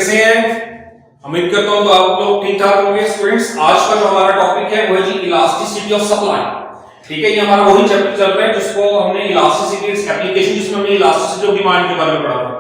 कैसे हैं? उम्मीद करता हूं तो आप लोग ठीक ठाक होंगे। स्टूडेंट्स, आज का जो हमारा टॉपिक है वो है जी इलास्टिसिटी ऑफ सप्लाई। ठीक है, ये हमारा वही चैप्टर चल रहा है जिसको हमने इलास्टिसिटी एप्लीकेशन, जिसमें हमने इलास्टिसिटी ऑफ डिमांड के बारे में पढ़ा था।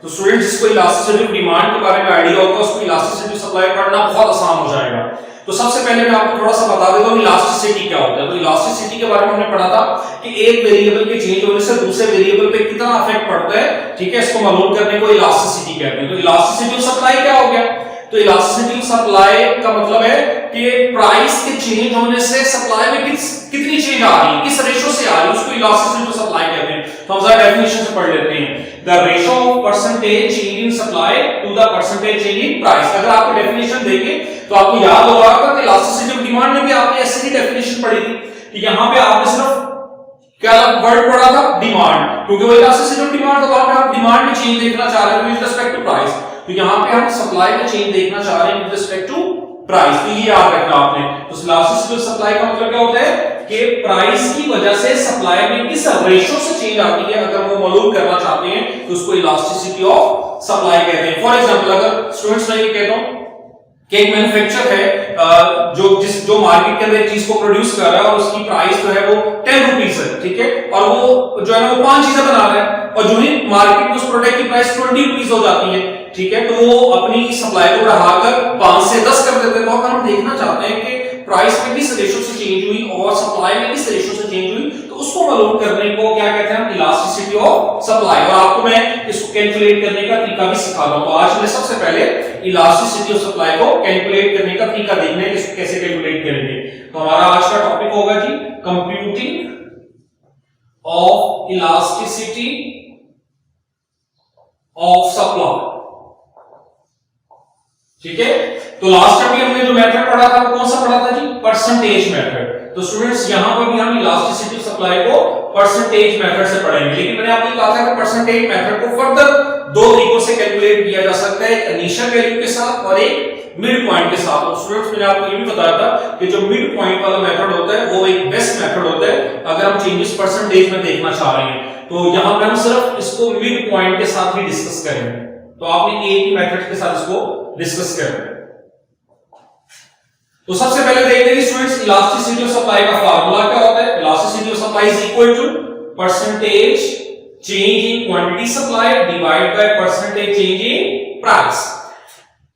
तो स्टूडेंट्स, जिसको इलास्टिसिटी ऑफ डिमांड के बारे में आइडिया होगा उसको इलास्टिसिटी ऑफ सप्लाई पढ़ना बहुत आसान हो जाएगा। तो सबसे पहले मैं आपको थोड़ा सा बता देता हूं इलास्टिसिटी क्या होता है। तो इलास्टिसिटी के बारे में हमने पढ़ा था कि एक वेरिएबल के चेंज होने से दूसरे वेरिएबल पे कितना इफेक्ट पड़ता है। ठीक है, इसको मालूम करने को इलास्टिसिटी कहते हैं। तो इलास्टिसिटी ऑफ सप्लाई क्या हो गया? तो इलास्टिसिटी ऑफ सप्लाई का मतलब है कि प्राइस के चेंज होने से सप्लाई में कितनी चेंज आ रही है, किस रेशो से आ रही है, उसको इलास्टिसिटी ऑफ सप्लाई कहते हैं। तो हम जरा डेफिनेशन से पढ़ लेते हैं। The ratio of percentage change in supply to the percentage change in price. अगर आपको डेफिनेशन देखें तो आपको याद होगा कि इलास्टिसिटी ऑफ डिमांड में भी आपने ऐसी ही डेफिनेशन पढ़ी थी कि यहां पे आपने सिर्फ क्या वर्ड पढ़ा था? डिमांड, क्योंकि वो इलास्टिसिटी ऑफ डिमांड तो वहां पे आप डिमांड में चेंज देखना चाह रहे हैं विद रिस्पेक्ट टू प्राइस। तो यहां पे हम सप्लाई में चेंज देखना चाह रहे हैं विद रिस्पेक्ट टू प्राइस। तो ये याद रखना आपने। तो इलास्टिसिटी ऑफ सप्लाई का मतलब क्या होता है कि प्राइस की वजह से सप्लाई में किस रेशो से चेंज आती है, अगर वो मालूम करना चाहते हैं तो उसको इलास्टिसिटी ऑफ सप्लाई कहते हैं। फॉर एग्जांपल, अगर स्टूडेंट्स मैं ये कहता हूं कि एक मैन्युफैक्चर है जो मार्केट के अंदर एक चीज को प्रोड्यूस कर रहा है और उसकी प्राइस जो है वो 10 रुपीस है। ठीक है, और वो जो है ना वो 5 चीजें बना रहा है और जो ही मार्केट में उस प्रोडक्ट की प्राइस 20 रुपीस हो जाती है। ठीक है, तो वो अपनी सप्लाई को बढ़ाकर 5 से 10 कर देते हैं। तो अगर हम देखना चाहते हैं कि प्राइस में किस रेशो से चेंज हुई और सप्लाई में किस रेशो से चेंज हुई, तो उसको मालूम करने को क्या कहते हैं? Elasticity of supply. और आपको मैं इसको कैलकुलेट करने का तरीका भी सिखा रहा हूं। तो आज मैं सबसे पहले इलास्टिसिटी ऑफ सप्लाई को कैलकुलेट करने का तरीका देखने हैं, इसको कैसे कैलकुलेट करेंगे। तो हमारा आज का टॉपिक होगा जी computing of elasticity of supply. ठीक है, तो लास्ट टाइम भी हमने जो मेथड पढ़ा था वो कौन सा पढ़ा था जी? Percentage method. तो स्टूडेंट्स, यहां पर भी हम इलास्टिसिटी ऑफ सप्लाई को परसेंटेज मेथड से पढ़ेंगे। लेकिन मैंने आपको कहा था कि परसेंटेज मेथड को फर्दर दो तरीकों से कैलकुलेट किया जा सकता है, एक इनिशियल वैल्यू के साथ और एक मिड पॉइंट के साथ। और स्टूडेंट्स, मैंने आपको ये भी बताया था कि जो मिड पॉइंट वाला मेथड होता है वो एक बेस्ट मेथड होता है अगर हम चेंजेस परसेंटेज में देखना चाह रहे हैं। तो यहां पर हम सिर्फ इसको मिड पॉइंट के साथ ही डिस्कस करेंगे। तो आपने एक ही मेथड के साथ इसको डिस्कस करना है। तो सबसे पहले देखते हैं स्टूडेंट्स, इलास्टिसिटी ऑफ सप्लाई का फार्मूला क्या होता है। Elasticity of supply is equal to percentage change in quantity supply divide by percentage change in price.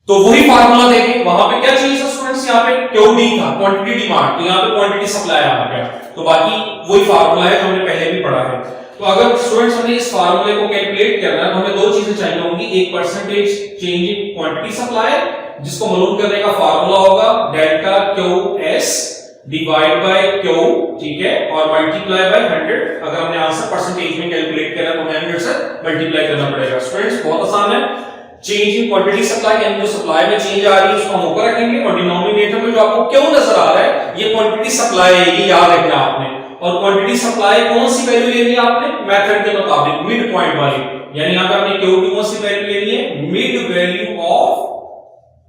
तो वही फार्मूला देखें, वहां पे क्या चेंज था स्टूडेंट्स? यहां पे क्यूडी था, क्वांटिटी डिमांड, तो यहां पे क्वांटिटी सप्लाई आ गया। तो बाकी वही फार्मूला है जो हमने पहले भी पढ़ा है। तो अगर स्टूडेंट्स हमें इस फार्मूले को कैलकुलेट करना है तो हमें दो चीजें चाहिए होंगी, एक percentage change in quantity supply जिसको मालूम करने का फार्मूला होगा delta Q S divide by Q. ठीक है, और मल्टीप्लाई बाय 100। अगर हमने आंसर परसेंटेज में कैलकुलेट करना तो हमें 100 से मल्टीप्लाई करना पड़ेगा। स्टूडेंट्स, बहुत आसान है। चेंज इन क्वांटिटी सप्लाई यानी जो सप्लाई में चेंज आ रही है उसको हम ऊपर रखेंगे और डिनोमिनेटर में जो आपको क्यू नजर आ रहा है ये क्वांटिटी सप्लाई है, ये याद रखना आपने। और क्वांटिटी सप्लाई कौन सी वैल्यू लेनी है आपने? मेथड के मुताबिक मिड पॉइंट वाली, यानी यहां पे आपने क्यू की कौन सी वैल्यू लेनी है? Mid value of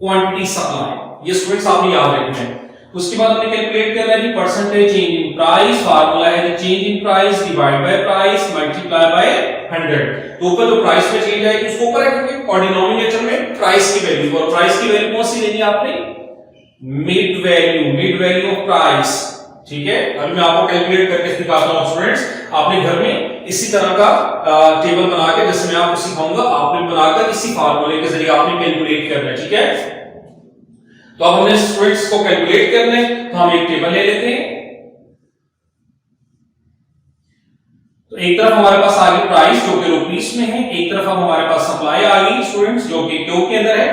quantity supply. ये स्टूडेंट्स आपने याद रखना है। उसके बाद हमने कैलकुलेट करना है percentage change in price. Formula है change in price divide by price multiply by 100। तो ऊपर जो प्राइस में चेंज आएगी उसको ऊपर रखेंगे और डिनोमिनेटर में प्राइस की वैल्यू। और प्राइस की वैल्यू कौन सी लेनी है आपने? Mid value of price. ठीक है, अभी मैं आपको कैलकुलेट करके दिखाता हूं स्टूडेंट्स। आपने घर में इसी तरह का टेबल बना के, जैसे मैं आपको सिखाऊंगा, आपने बनाकर इसी फार्मूले के जरिए आपने कैलकुलेट करना है। ठीक है, तो अब हमने स्टूडेंट्स को कैलकुलेट करना है तो हम एक टेबल ले लेते हैं। तो एक तरफ हमारे पास आ गई प्राइस जो कि रुपीस में है, एक तरफ हमारे पास सप्लाई आ गई स्टूडेंट्स जो कि क्यू के अंदर है।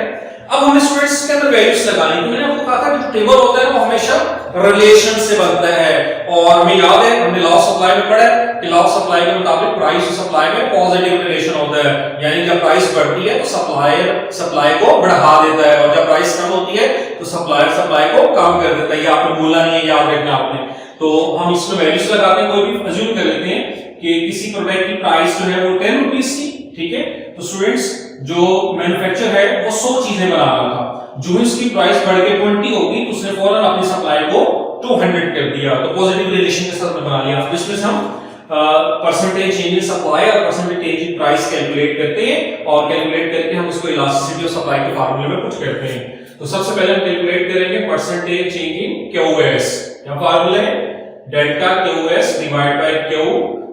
अब हमें स्टूडेंट्स के अंदर वैल्यूज लगानी है। मैंने आपको कहा था कि जो टेबल होता है वो हमेशा रिलेशन से बनता है और हमें याद है हमने लॉ ऑफ सप्लाई में पढ़ा है कि लॉ ऑफ सप्लाई के मुताबिक प्राइस और सप्लाई में पॉजिटिव रिलेशन होता है, यानी जब प्राइस बढ़ती है तो सप्लायर सप्लाई को बढ़ा देता है और जब प्राइस कम होती है तो सप्लायर सप्लाई को कम कर देता है। ये आपने भूलना नहीं है, याद रखना आपने। तो हम इसमें वैल्यूज लगाते हैं, कोई भी अज्यूम कर लेते हैं कि किसी प्रोडक्ट की प्राइस जो है वो 10 रुपीस थी। ठीक है, तो स्टूडेंट्स जो मैन्युफैक्चरर है वो 100 चीजें बना रहा था, जो इसकी प्राइस बढ़ के 20 होगी तो उसने फौरन अपनी सप्लाई को 200 कर दिया। तो पॉजिटिव रिलेशन के साथ बना लिया, जिसमें से हम परसेंटेज चेंज इन सप्लाई और percentage change in price calculate करते हैं और कैलकुलेट करके हम इसको इलास्टिसिटी ऑफ सप्लाई के फार्मूले में पुट करते हैं। तो सबसे पहले हम कैलकुलेट करेंगे परसेंटेज चेंज इन क्यूएस। क्या फार्मूला है? Delta QS divide by Q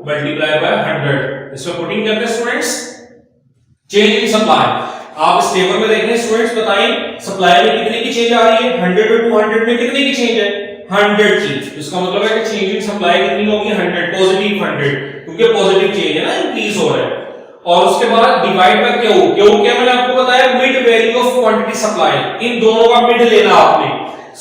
multiply by 100। इसमें पुटिंग करते हैं स्टूडेंट्स चेंज इन सप्लाई। आप इस टेबल में देखें स्टूडेंट्स, बताएं सप्लाई में कितने की चेंज आ रही है? 100 और 200 में कितने की चेंज है? 100 की। इसका मतलब है कि चेंज इन सप्लाई कितनी होगी? 100, पॉजिटिव 100, क्योंकि पॉजिटिव चेंज है ना, इंक्रीज हो रहा है। और उसके बाद डिवाइड बाय क्यू। क्यू क्या मैंने आपको बताया? Mid value of quantity supply. इन दोनों का मिड लेना आपने।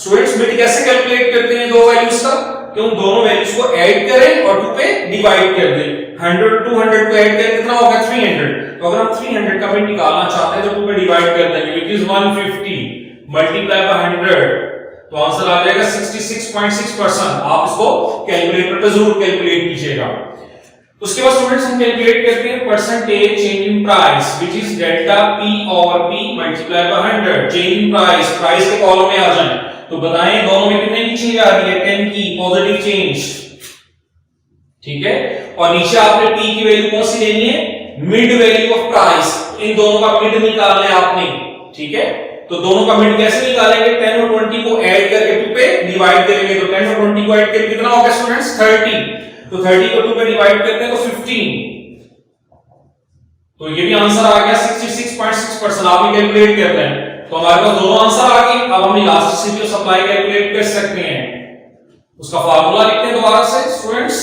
स्टूडेंट्स मिड कैसे कैलकुलेट करते हैं दो वैल्यूज का? कि उन दोनों वैल्यूज को ऐड करें और 2 पे डिवाइड कर दें। 100 200 को ऐड करें कितना होगा? 300। तो अगर हम 300 का मिड निकालना चाहते हैं तो 2 पे डिवाइड कर देंगे, व्हिच इज 150 मल्टीप्लाई बाय 100, तो आंसर आ जाएगा 66.6%। आप इसको कैलकुलेटर पे जरूर कैलकुलेट कीजिएगा। उसके बाद स्टूडेंट्स हम कैलकुलेट करते हैं percentage change in price, which is delta P और P multiply by 100। Change in price, price के कॉलम में आ जाए तो बताएं दोनों में कितने की चेंज आ रही है? 10 की पॉजिटिव चेंज, ठीक है। और नीचे आपने p की वैल्यू कौन सी लेनी है? Mid value of price. इन दोनों का मिड निकालना है आपने, ठीक है। तो दोनों का मिड कैसे निकालेंगे? 10 और 20 को ऐड करके 2 पे डिवाइड करेंगे। तो 10 और 20 को ऐड करके कितना होगा स्टूडेंट्स? 30। तो 30 को 2 पे डिवाइड करते हैं तो 15। तो ये भी आंसर आ गया 66.6%। आपने कैलकुलेट करना है तो हमारे पास दोनों आंसर आ गए। अब हम इलास्टिसिटी ऑफ सप्लाई कैलकुलेट कर सकते हैं। उसका फार्मूला लिखते हैं दोबारा से स्टूडेंट्स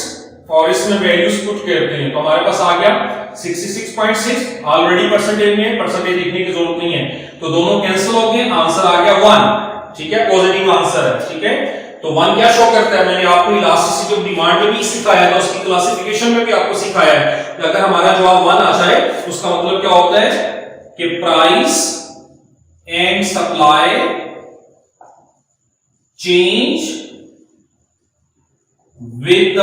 और इसमें वैल्यूज पुट करते हैं। तो हमारे पास आ गया 66.6। ऑलरेडी परसेंटेज में, परसेंटेज लिखने की जरूरत नहीं है, तो दोनों कैंसिल हो गए। आंसर आ गया 1, ठीक है, पॉजिटिव आंसर है, ठीक है। तो 1 क्या शो करता है? मैंने आपको इलास्टिसिटी ऑफ डिमांड में भी सिखाया था, उसकी क्लासिफिकेशन में भी आपको सिखाया है कि अगर हमारा जवाब 1 आ जाए उसका मतलब क्या होता है कि price and supply change with the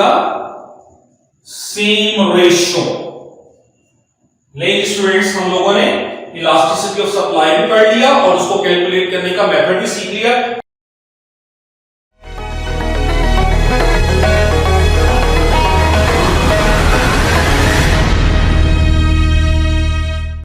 same ratio. नहीं स्टूडेंट्स, हम लोगों ने इलास्टिसिटी ऑफ सप्लाई भी पढ़ लिया और उसको कैलकुलेट करने का मेथड भी सीख लिया।